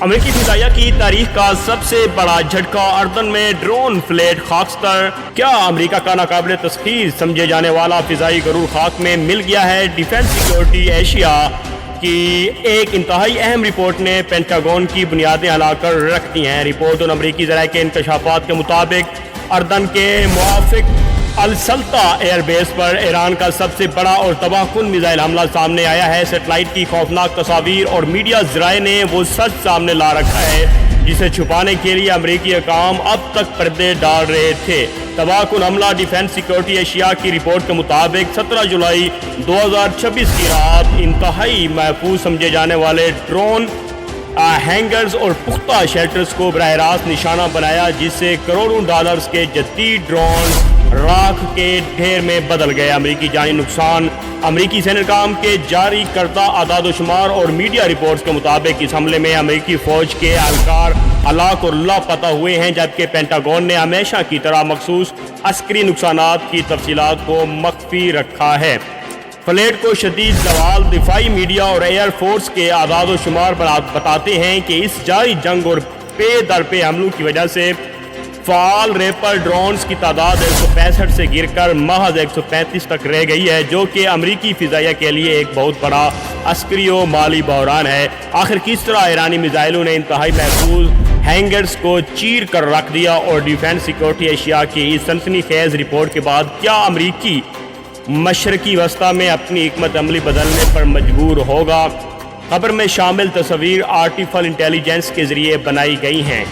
امریکی فضائیہ کی تاریخ کا سب سے بڑا جھٹکا، اردن میں ڈرون فلیٹ خاکستر۔ کیا امریکہ کا ناقابل تسخیر سمجھے جانے والا فضائی غرور خاک میں مل گیا ہے؟ ڈیفنس سیکیورٹی ایشیا کی ایک انتہائی اہم رپورٹ نے پینٹاگون کی بنیادیں ہلا کر رکھ دی ہیں۔ رپورٹ ان امریکی ذرائع کے انکشافات کے مطابق اردن کے موافق السلطہ ایئر بیس پر ایران کا سب سے بڑا اور تباہ کن میزائل حملہ سامنے آیا ہے۔ سیٹلائٹ کی خوفناک تصاویر اور میڈیا ذرائع نے وہ سچ سامنے لا رکھا ہے جسے چھپانے کے لیے امریکی حکام اب تک پردے ڈال رہے تھے۔ تباہ کن حملہ ڈیفنس سیکیورٹی ایشیا کی رپورٹ کے مطابق 17 جولائی 2026 کی رات انتہائی محفوظ سمجھے جانے والے ڈرون ہینگرز اور پختہ شیلٹرز کو براہ راست نشانہ بنایا، جس سے کروڑوں ڈالرز کے جدید ڈرون راکھ کے ڈھیر میں بدل گئے۔ امریکی جانی نقصان۔ امریکی سینیٹکام کے جاری کردہ اعداد و شمار اور میڈیا رپورٹس کے مطابق اس حملے میں امریکی فوج کے اہلکار ہلاک اور لاپتہ ہوئے ہیں، جبکہ پینٹاگون نے ہمیشہ کی طرح مخصوص عسکری نقصانات کی تفصیلات کو مخفی رکھا ہے۔ فلیٹ کو شدید زوال۔ دفاعی میڈیا اور ایئر فورس کے اعداد و شمار بتاتے ہیں کہ اس جاری جنگ اور پے در پے حملوں کی وجہ سے فعال ریپر ڈرونز کی تعداد 165 سے گر کر محض 135 تک رہ گئی ہے، جو کہ امریکی فضائیہ کے لیے ایک بہت بڑا عسکری و مالی بحران ہے۔ آخر کس طرح ایرانی میزائلوں نے انتہائی محفوظ ہینگرز کو چیر کر رکھ دیا، اور ڈیفنس سیکیورٹی ایشیا کی اس سنسنی خیز رپورٹ کے بعد کیا امریکی مشرقی وسطی میں اپنی حکمت عملی بدلنے پر مجبور ہوگا؟ خبر میں شامل تصاویر آرٹیفیشل انٹیلیجنس کے ذریعے بنائی گئی ہیں۔